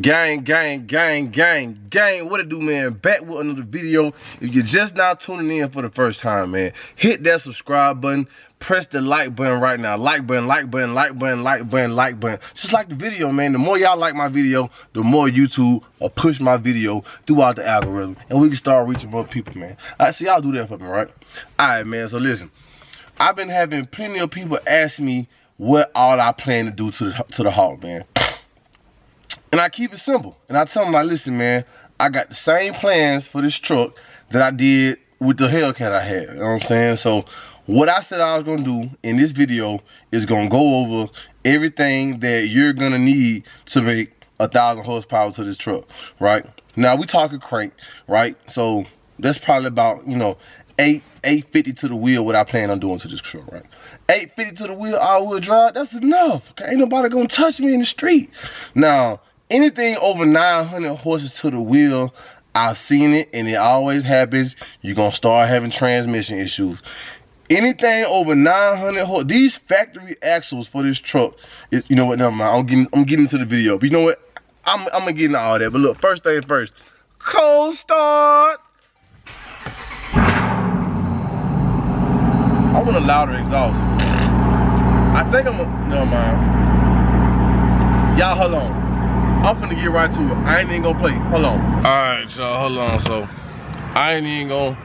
Gang, what it do, man? Back with another video. If you're just now tuning in for the first time, man, hit that subscribe button, press the like button right now. Like button. Just like the video, man. The more y'all like my video, the more YouTube will push my video throughout the algorithm, and we can start reaching more people, man. Alright, so y'all do that for me, right? Alright, man, so listen, I've been having plenty of people ask me what all I plan to do to the Hawk, man. And I keep it simple. And I tell them, like, listen, man, I got the same plans for this truck that I did with the Hellcat I had. You know what I'm saying? So what I said I was going to do in this video is going to go over everything that you're going to need to make 1,000 horsepower to this truck, right? Now, we talking crank, right? So that's probably about, you know, 850 to the wheel what I plan on doing to this truck, right? 850 to the wheel, all-wheel drive, that's enough. Okay? Ain't nobody going to touch me in the street. Now, anything over 900 horses to the wheel, I've seen it, and it always happens. You're going to start having transmission issues. Anything over 900 horses, these factory axles for this truck, is, you know what, never mind, I'm getting into the video. But you know what, I'm going to get into all that. But look, first thing first, cold start. I want a louder exhaust. I think I'm gonna, never mind. Y'all, hold on. I'm finna get right to it. I ain't even gonna play. Hold on. All right, y'all, hold on. So, I ain't even gonna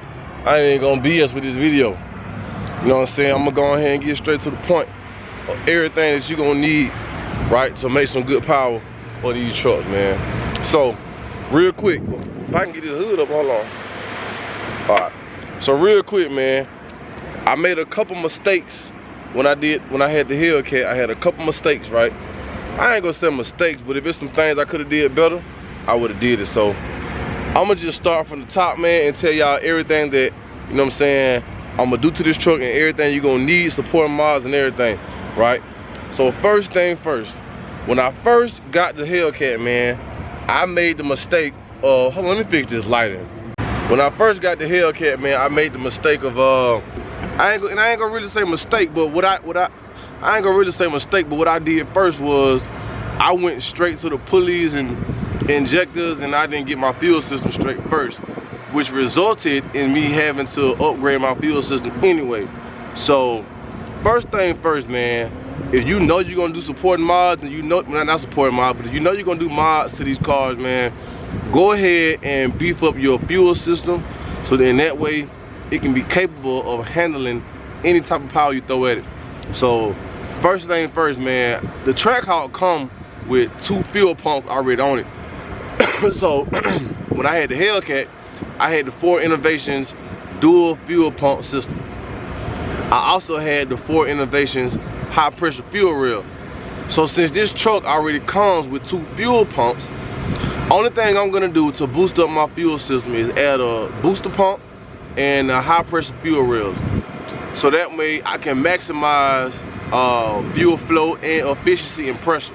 BS with this video. You know what I'm saying? I'm gonna go ahead and get straight to the point of everything that you're gonna need, right, to make some good power for these trucks, man. So, real quick, if I can get this hood up, hold on. All right. So, real quick, man, I made a couple mistakes when I had the Hellcat. I had a couple mistakes, right? I ain't gonna say mistakes, but if it's some things I could have did better, I would have did it. So I'm gonna just start from the top, man, and tell y'all everything that, you know what I'm saying, I'm gonna do to this truck and everything you're gonna need, support mods and everything, right? So first thing first, when I first got the Hellcat, man, I made the mistake of, hold on, let me fix this lighting. When I first got the Hellcat, man, I made the mistake of, I ain't gonna really say mistake, but what I did first was I went straight to the pulleys and injectors, and I didn't get my fuel system straight first, which resulted in me having to upgrade my fuel system anyway. So first thing first, man, if you know you're gonna do supporting mods, and you know, not supporting mods, but if you know you're gonna do mods to these cars, man, go ahead and beef up your fuel system so then that way it can be capable of handling any type of power you throw at it. So first thing first, man, the Trackhawk come with 2 fuel pumps already on it. So when I had the Hellcat, I had the 4 Innovations dual fuel pump system. I also had the 4 Innovations high pressure fuel rail. So since this truck already comes with 2 fuel pumps, only thing I'm gonna do to boost up my fuel system is add a booster pump and high pressure fuel rails. So that way I can maximize fuel flow and efficiency and pressure.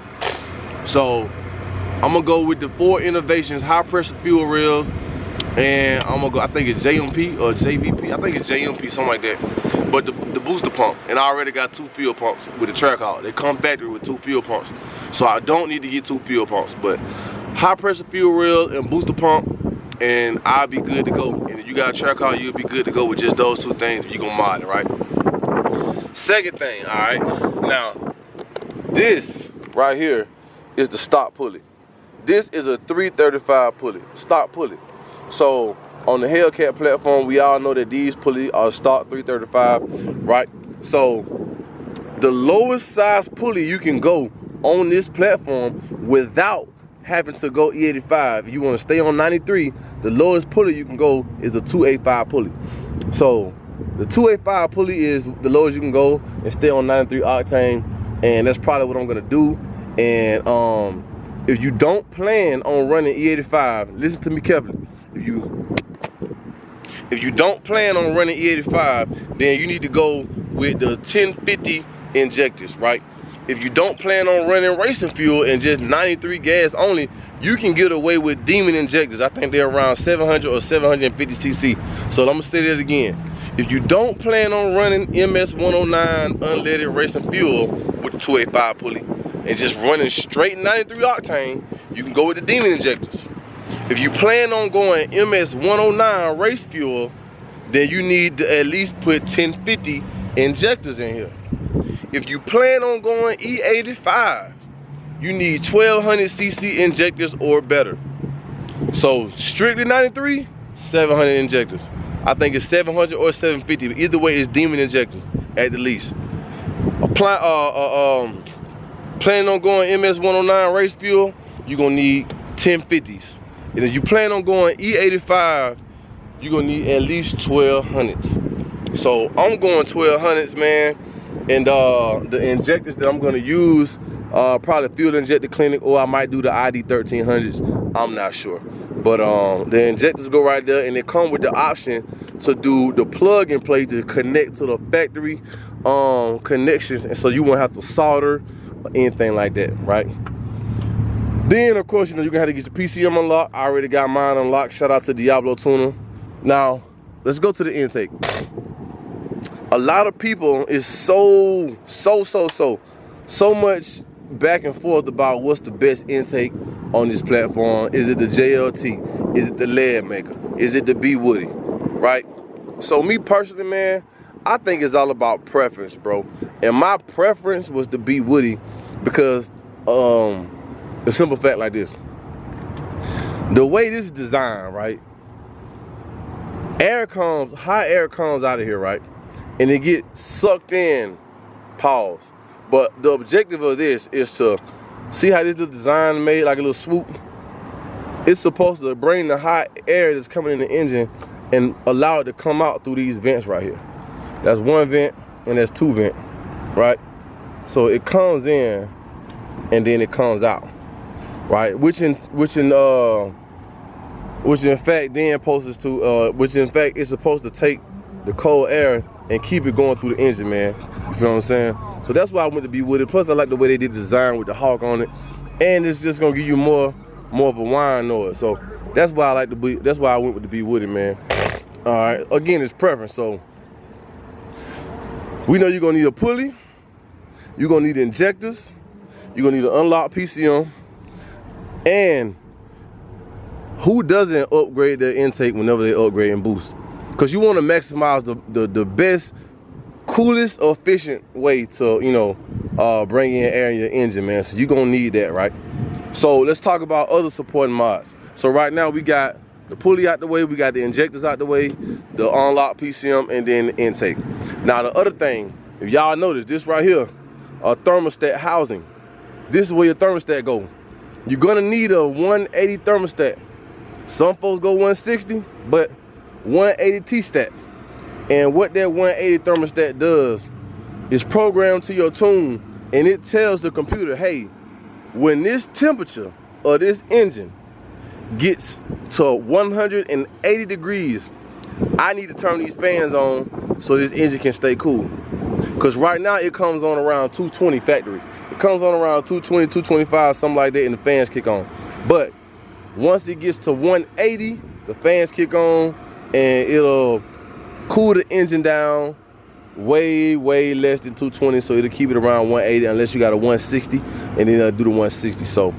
So I'm gonna go with the 4 Innovations high pressure fuel rails, and I'm gonna go, I think it's JMP or JVP, I think it's JMP, something like that. But the booster pump, and I already got 2 fuel pumps with the Trackhawk. They come factory with 2 fuel pumps. So I don't need to get 2 fuel pumps, but high pressure fuel rail and booster pump, and I'll be good to go. And if you got a Trackhawk, you'll be good to go with just those 2 things if you're gonna mod it, right? Second thing, all right, now this right here is the stock pulley. This is a 335 pulley, stock pulley. So on the Hellcat platform, we all know that these pulleys are stock 335, right? So the lowest size pulley you can go on this platform without having to go E85, if you want to stay on 93, the lowest pulley you can go is a 285 pulley. So the 285 pulley is the lowest you can go and stay on 93 octane, and that's probably what I'm gonna do. And if you don't plan on running E85, listen to me carefully. If you don't plan on running E85, then you need to go with the 1050 injectors, right? If you don't plan on running racing fuel and just 93 gas only, you can get away with Demon injectors. I think they're around 700 or 750 cc. So I'm gonna say that again. If you don't plan on running MS-109 unleaded racing fuel with the 285 pulley and just running straight 93 octane, you can go with the demon injectors. If you plan on going MS 109 race fuel, then you need to at least put 1050 injectors in here. If you plan on going E85, you need 1200 cc injectors or better. So strictly 93, 700 injectors. I think it's 700 or 750, but either way it's demon injectors at the least. Planning on going MS 109 race fuel, you're gonna need 1050s. And if you plan on going E85, you're gonna need at least 1200s. So I'm going 1200s, man. And the injectors that I'm gonna use, probably fuel injector clinic, or I might do the ID 1300s. I'm not sure. But the injectors go right there, and they come with the option to do the plug and play to connect to the factory connections, and so you won't have to solder or anything like that, right? Then of course, you know, you're gonna have to get your PCM unlocked. I already got mine unlocked. Shout out to Diablo Tuner. Now let's go to the intake. A lot of people is so much back and forth about what's the best intake on this platform. Is it the JLT? Is it the lead maker? Is it the B Woody? Right? So me personally, man, I think it's all about preference, bro. And my preference was the B Woody because the simple fact like this. The way this is designed, right? Hot air comes out of here, right? And it gets sucked in, pause. But the objective of this is to see how this little design made like a little swoop. It's supposed to bring the hot air that's coming in the engine and allow it to come out through these vents right here. That's one vent and that's two vent, right? So it comes in and then it comes out, right? Which in fact then poses to which in fact is supposed to take the cold air and keep it going through the engine, man. You feel what I'm saying? So that's why I went to be with it. Plus I like the way they did the design with the Hawk on it, and it's just gonna give you more of a whine noise. So that's why I like to be. That's why I went with the B Woody, man. All right. Again, it's preference. So we know you're gonna need a pulley. You're gonna need injectors. You're gonna need an unlocked PCM. And who doesn't upgrade their intake whenever they upgrade and boost? Because you want to maximize the best, coolest, efficient way to, you know, bring in air in your engine, man. So you're gonna need that, right? So let's talk about other supporting mods. So right now we got the pulley out the way, we got the injectors out the way, the unlocked PCM, and then the intake. Now the other thing, if y'all notice, this right here, a thermostat housing. This is where your thermostat go. You're gonna need a 180 thermostat. Some folks go 160, but 180 T-stat. And what that 180 thermostat does is programmed to your tune, and it tells the computer, hey, when this temperature of this engine gets to 180 degrees, I need to turn these fans on so this engine can stay cool. Because right now it comes on around 220 factory. It comes on around 220, 225, something like that, and the fans kick on. But once it gets to 180, the fans kick on, and it'll cool the engine down way less than 220, so it'll keep it around 180 unless you got a 160, and then it'll do the 160. So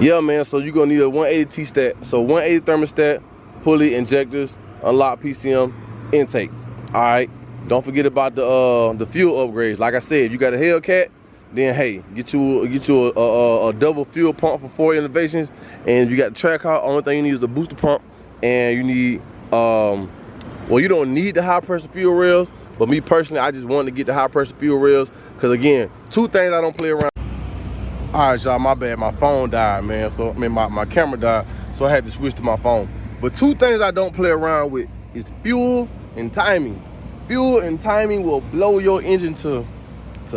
yeah, man, so you're gonna need a 180 T-stat. So 180 thermostat, pulley, injectors, unlock PCM, intake. All right, don't forget about the fuel upgrades. Like I said, if you got a Hellcat, then hey, get you a double fuel pump for 4 innovations. And if you got the Trackhawk, only thing you need is a booster pump, and you need well, you don't need the high pressure fuel rails, but me personally, I just wanted to get the high pressure fuel rails because again, two things I don't play around. All right, y'all, my bad, my phone died, man. So I mean, my camera died, so I had to switch to my phone. But two things I don't play around with is fuel and timing. Fuel and timing will blow your engine to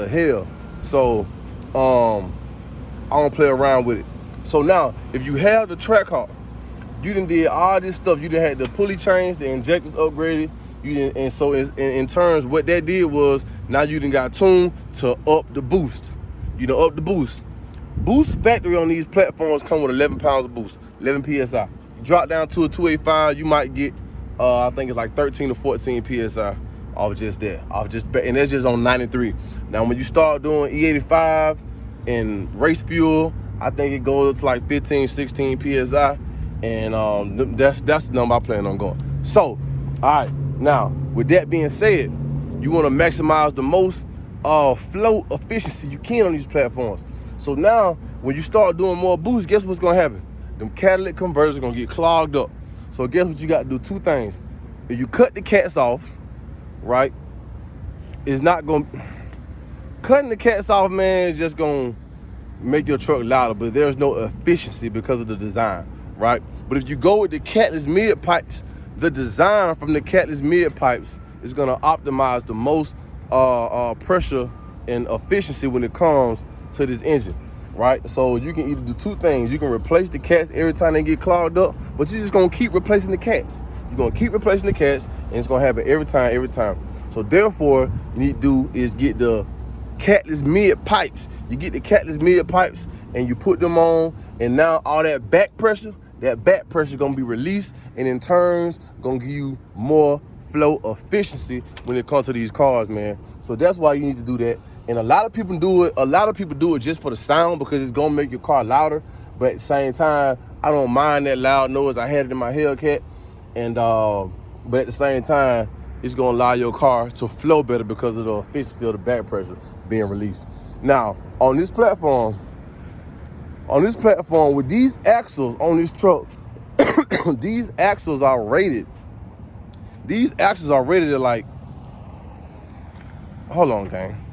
hell. So I don't play around with it. So now, if you have the Trackhawk, you done did all this stuff. You done had the pulley changed, the injectors upgraded. You didn't, and so in terms, what that did was now you done got tuned to up the boost. You done up the boost. Boost factory on these platforms come with 11 pounds of boost, 11 PSI. You drop down to a 285, you might get, I think it's like 13 to 14 PSI off just that. And that's just on 93. Now when you start doing E85 and race fuel, I think it goes to like 15, 16 PSI. And that's the number I plan on going. So, all right, now, with that being said, you want to maximize the most flow efficiency you can on these platforms. So now, when you start doing more boosts, guess what's going to happen? Them catalytic converters are going to get clogged up. So guess what you got to do? Two things. If you cut the cats off, right, it's not going to... Cutting the cats off, man, is just going to make your truck louder, but there's no efficiency because of the design, right? But if you go with the Catless Midpipes, the design from the Catless Midpipes is going to optimize the most pressure and efficiency when it comes to this engine, right? So you can either do two things. You can replace the cats every time they get clogged up, but you're just going to keep replacing the cats. You're going to keep replacing the cats, and it's going to happen every time. So therefore, you need to do is get the Catless Midpipes. You get the Catless Midpipes and you put them on, and now all that back pressure is gonna be released, and in turns gonna give you more flow efficiency when it comes to these cars, man. So that's why you need to do that. And a lot of people do it just for the sound, because it's gonna make your car louder. But at the same time, I don't mind that loud noise. I had it in my Hellcat, and but at the same time, it's gonna allow your car to flow better because of the efficiency of the back pressure being released. Now, on this platform, with these axles on this truck, these axles are rated at like, hold on, gang.